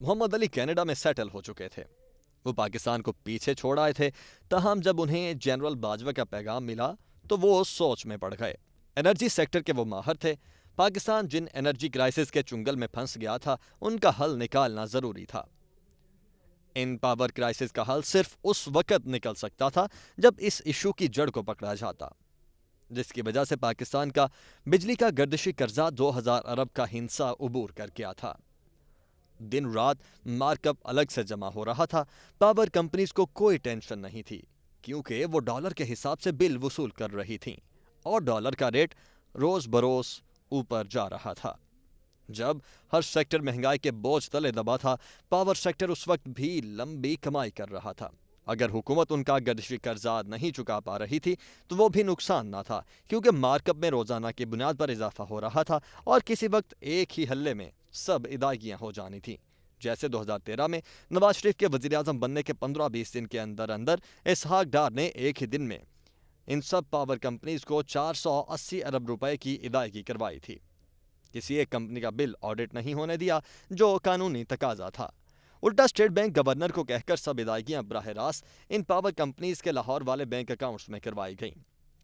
محمد علی Canada میں settle ہو چکے تھے۔ وہ پاکستان کو پیچھے چھوڑ آئے تھے، تاہم جب انہیں جنرل باجوہ کا پیغام ملا تو وہ سوچ میں پڑ گئے۔ انرجی سیکٹر کے وہ ماہر تھے۔ پاکستان جن انرجی کرائسس کے چنگل میں پھنس گیا تھا، ان کا حل نکالنا ضروری تھا۔ ان پاور کرائسس کا حل صرف اس وقت نکل سکتا تھا جب اس ایشو کی جڑ کو پکڑا جاتا، جس کی وجہ سے پاکستان کا بجلی کا گردشی قرضہ 2000 ارب کا ہنسا عبور کر گیا تھا۔ دن رات مارک اپ الگ سے جمع ہو رہا تھا۔ پاور کمپنیز کو کوئی ٹینشن نہیں تھی، کیونکہ وہ ڈالر کے حساب سے بل وصول کر رہی تھیں اور ڈالر کا ریٹ روز بروز اوپر جا رہا تھا۔ جب ہر سیکٹر مہنگائی کے بوجھ تلے دبا تھا، پاور سیکٹر اس وقت بھی لمبی کمائی کر رہا تھا۔ اگر حکومت ان کا گردشی قرضہ نہیں چکا پا رہی تھی تو وہ بھی نقصان نہ تھا، کیونکہ مارک اپ میں روزانہ کی بنیاد پر اضافہ ہو رہا تھا اور کسی وقت ایک ہی حلے میں سب ادائیگیاں ہو جانی تھیں۔ جیسے 2013 میں نواز شریف کے وزیراعظم بننے کے 15-20 دن کے اندر اندر اسحاق ڈار نے ایک ہی دن میں ان سب پاور کمپنیز کو 480 ارب روپے کی ادائیگی کروائی تھی۔ کسی ایک کمپنی کا بل آڈٹ نہیں ہونے دیا، جو قانونی تقاضا تھا۔ الٹا اسٹیٹ بینک گورنر کو کہہ کر سب ادائیگیاں براہ راست ان پاور کمپنیز کے لاہور والے بینک اکاؤنٹس میں کروائی گئیں۔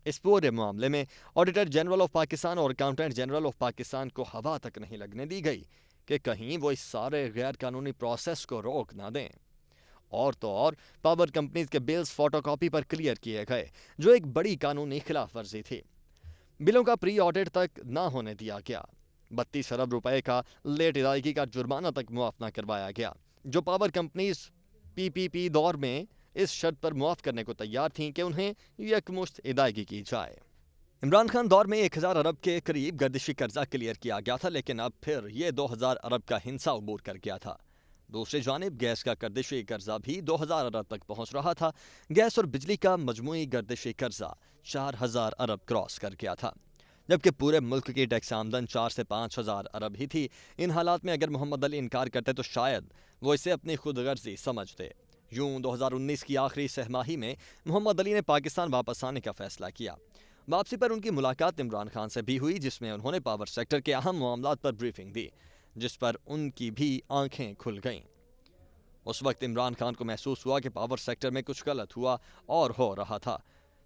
اس پورے معاملے میں آڈیٹر جنرل آف پاکستان اور اکاؤنٹنٹ جنرل آف پاکستان کو ہوا تک نہیں لگنے دی گئی کہ کہیں وہ اس سارے غیر قانونی پروسیس کو روک نہ دیں۔ اور تو اور پاور کمپنیز کے بلز فوٹو کاپی پر کلیئر کیے گئے، جو ایک بڑی قانونی خلاف ورزی تھی۔ بلوں کا پری آڈٹ تک نہ ہونے دیا گیا۔ 32 ارب روپے کا لیٹ ادائیگی کا جرمانہ تک معاف نہ کروایا گیا، جو پاور کمپنیز پی دور میں اس شرط پر معاف کرنے کو تیار تھیں کہ انہیں یکمشت ادائیگی کی جائے۔ عمران خان دور میں 1000 ارب کے قریب گردشی قرضہ کلیئر کیا گیا تھا، لیکن اب پھر یہ 2000 ارب کا ہنسا عبور کر گیا تھا۔ دوسری جانب گیس کا گردشی قرضہ بھی 2000 ارب تک پہنچ رہا تھا۔ گیس اور بجلی کا مجموعی گردشی قرضہ 4000 ارب کراس کر گیا تھا، جبکہ پورے ملک کی ٹیکس آمدن 4 سے 5000 ارب ہی تھی۔ ان حالات میں اگر محمد علی انکار کرتے تو شاید وہ اسے اپنی خود غرضی سمجھتے۔ یوں 2019 کی آخری سہ ماہی میں محمد علی نے پاکستان واپس آنے کا فیصلہ کیا۔ واپسی پر ان کی ملاقات عمران خان سے بھی ہوئی، جس میں انہوں نے پاور سیکٹر کے اہم معاملات پر بریفنگ دی، جس پر ان کی بھی آنکھیں کھل گئیں۔ اس وقت عمران خان کو محسوس ہوا کہ پاور سیکٹر میں کچھ غلط ہوا اور ہو رہا تھا۔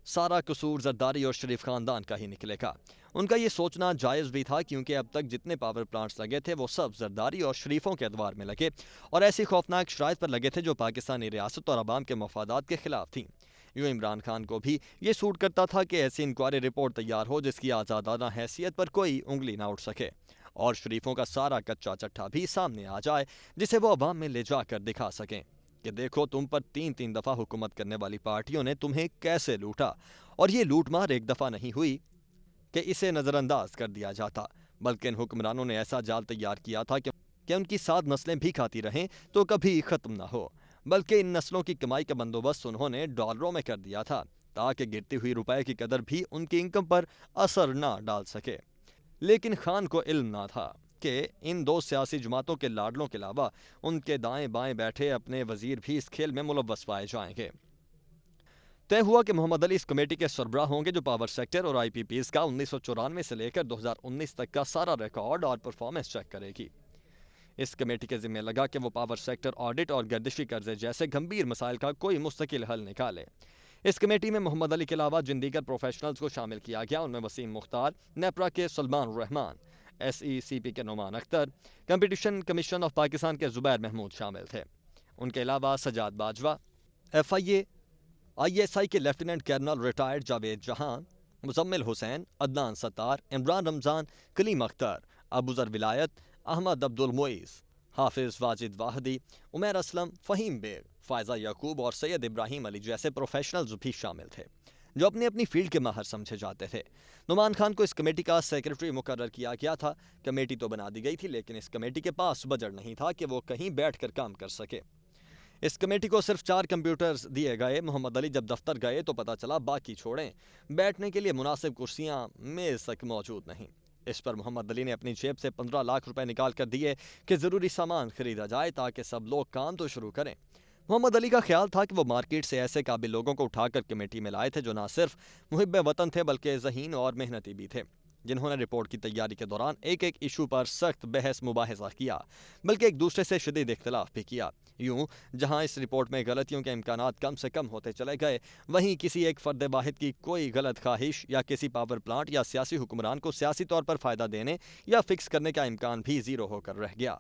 سارا قصور زرداری اور شریف خاندان کا ہی نکلے گا۔ ان کا یہ سوچنا جائز بھی تھا، کیونکہ اب تک جتنے پاور پلانٹس لگے تھے وہ سب زرداری اور شریفوں کے ادوار میں لگے اور ایسی خوفناک شرائط پر لگے تھے جو پاکستانی ریاست اور عوام کے مفادات کے خلاف تھیں۔ یوں عمران خان کو بھی یہ سوٹ کرتا تھا کہ ایسی انکوائری رپورٹ تیار ہو جس کی آزادانہ حیثیت پر کوئی انگلی نہ اٹھ سکے، اور شریفوں کا سارا کچا چٹھا بھی سامنے آ جائے، جسے وہ عوام میں لے جا کر دکھا سکیں کہ دیکھو تم پر 3 دفعہ حکومت کرنے والی پارٹیوں نے تمہیں کیسے لوٹا، اور یہ لوٹ مار ایک دفعہ نہیں ہوئی کہ اسے نظر انداز کر دیا جاتا، بلکہ ان حکمرانوں نے ایسا جال تیار کیا تھا کہ ان کی 7 نسلیں بھی کھاتی رہیں تو کبھی ختم نہ ہو، بلکہ ان نسلوں کی کمائی کا بندوبست انہوں نے ڈالروں میں کر دیا تھا، تاکہ گرتی ہوئی روپے کی قدر بھی ان کی انکم پر اثر نہ ڈال سکے۔ لیکن خان کو علم نہ تھا کہ ان 2 سیاسی جماعتوں کے لاڈلوں کے علاوہ ان کے دائیں بائیں بیٹھے اپنے وزیر بھی اس کھیل میں ملوث پائے جائیں گے۔ طے ہوا کہ محمد علی اس کمیٹی کے سربراہ ہوں گے جو پاور سیکٹر اور آئی پی پیز کا 1994 سے لے کر 2019 تک کا سارا ریکارڈ اور پرفارمنس چیک کرے گی۔ اس کمیٹی کے ذمہ لگا کہ وہ پاور سیکٹر آڈٹ اور گردشی قرضے جیسے گھمبیر مسائل کا کوئی مستقل حل نکالے۔ اس کمیٹی میں محمد علی کے علاوہ جن دیگر پروفیشنلز کو شامل کیا گیا ان میں وسیم مختار، نیپرا کے سلمان الرحمان، ایس ای سی پی کے Noman Akhtar, competition commission of Pakistan کے زبیر محمود شامل تھے۔ ان کے علاوہ Sajjad Bajwa, F I S I کے لیفٹیننٹ کرنل ریٹائرڈ جاوید جہاں، مزمل حسین، عدنان ستار، عمران رمضان، کلیم اختر، ابوذر ولایت، احمد عبدالمعیز، حافظ واجد واحدی، عمیر اسلم، فہیم بیگ، فائزہ یعقوب اور سید ابراہیم علی جیسے پروفیشنلز بھی شامل تھے جو اپنی اپنی فیلڈ کے ماہر سمجھے جاتے تھے۔ نعمان خان کو اس کمیٹی کا سیکرٹری مقرر کیا گیا تھا۔ کمیٹی تو بنا دی گئی تھی، لیکن اس کمیٹی کے پاس بجٹ نہیں تھا کہ وہ کہیں بیٹھ کر کام کر سکے۔ اس کمیٹی کو صرف 4 کمپیوٹرز دیے گئے۔ محمد علی جب دفتر گئے تو پتہ چلا باقی چھوڑیں، بیٹھنے کے لیے مناسب کرسیاں میز تک موجود نہیں۔ اس پر محمد علی نے اپنی جیب سے 15 لاکھ روپے نکال کر دیے کہ ضروری سامان خریدا جائے تاکہ سب لوگ کام تو شروع کریں۔ محمد علی کا خیال تھا کہ وہ مارکیٹ سے ایسے قابل لوگوں کو اٹھا کر کمیٹی میں لائے تھے جو نہ صرف محب وطن تھے بلکہ ذہین اور محنتی بھی تھے۔ جنہوں نے رپورٹ کی تیاری کے دوران ایک ایک ایشو پر سخت بحث مباحثہ کیا، بلکہ ایک دوسرے سے شدید اختلاف بھی کیا۔ یوں جہاں اس رپورٹ میں غلطیوں کے امکانات کم سے کم ہوتے چلے گئے، وہیں کسی ایک فرد واحد کی کوئی غلط خواہش یا کسی پاور پلانٹ یا سیاسی حکمران کو سیاسی طور پر فائدہ دینے یا فکس کرنے کا امکان بھی زیرو ہو کر رہ گیا۔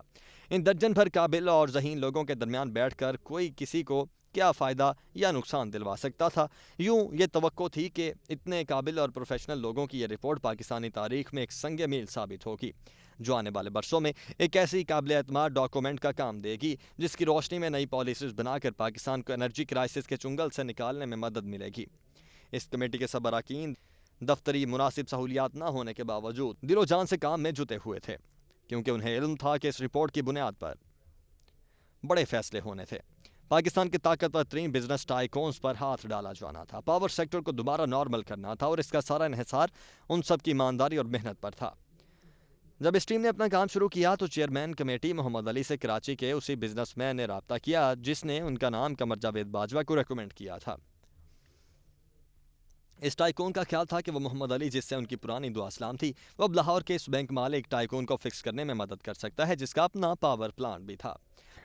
ان درجن بھر قابل اور ذہین لوگوں کے درمیان بیٹھ کر کوئی کسی کو کیا فائدہ یا نقصان دلوا سکتا تھا؟ یوں یہ توقع تھی کہ اتنے قابل اور پروفیشنل لوگوں کی یہ رپورٹ پاکستانی تاریخ میں ایک سنگ میل ثابت ہوگی، جو آنے والے برسوں میں ایک ایسی قابل اعتماد ڈاکومنٹ کا کام دے گی جس کی روشنی میں نئی پالیسیز بنا کر پاکستان کو انرجی کرائسس کے چنگل سے نکالنے میں مدد ملے گی۔ اس کمیٹی کے سب اراکین دفتری مناسب سہولیات نہ ہونے کے باوجود دل و جان سے کام میں جٹے ہوئے تھے، کیونکہ انہیں علم تھا کہ اس رپورٹ کی بنیاد پر بڑے فیصلے ہونے تھے۔ پاکستان کے طاقتور ترین بزنس ٹائکونز پر ہاتھ ڈالا جانا تھا، پاور سیکٹر کو دوبارہ نارمل کرنا تھا، اور اس کا سارا انحصار ان سب کی ایمانداری اور محنت پر تھا۔ جب اس ٹیم نے اپنا کام شروع کیا تو چیئرمین کمیٹی محمد علی سے کراچی کے اسی بزنس مین نے رابطہ کیا جس نے ان کا نام قمر جاوید باجوہ کو ریکمنڈ کیا تھا۔ اس ٹائکون کا خیال تھا کہ وہ محمد علی، جس سے ان کی پرانی دعا سلام تھی، وہ اب لاہور کے اس بینک مالک ٹائکون کو فکس کرنے میں مدد کر سکتا ہے جس کا اپنا پاور پلانٹ بھی تھا۔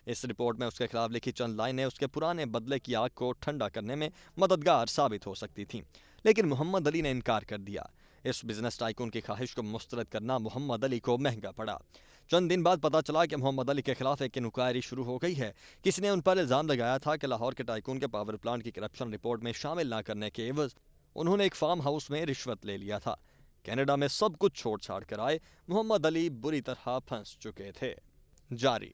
اس رپورٹ میں اس کے خلاف لکھی چند لائنیں اس کے پرانے بدلے کی آگ کو ٹھنڈا کرنے میں مددگار ثابت ہو سکتی تھیں، لیکن محمد علی نے انکار کر دیا۔ اس بزنس ٹائکون کی خواہش کو مسترد کرنا محمد علی کو مہنگا پڑا۔ چند دن بعد پتہ چلا کہ محمد علی کے خلاف ایک انکوائری شروع ہو گئی ہے۔ کسی نے ان پر الزام لگایا تھا کہ لاہور کے ٹائکون کے پاور پلانٹ کی کرپشن رپورٹ میں شامل نہ کرنے کے عوض انہوں نے ایک فارم ہاؤس میں رشوت لے لیا تھا۔ کینیڈا میں سب کچھ چھوڑ چھاڑ کر آئے، محمد علی بری طرح پھنس چکے تھے۔ جاری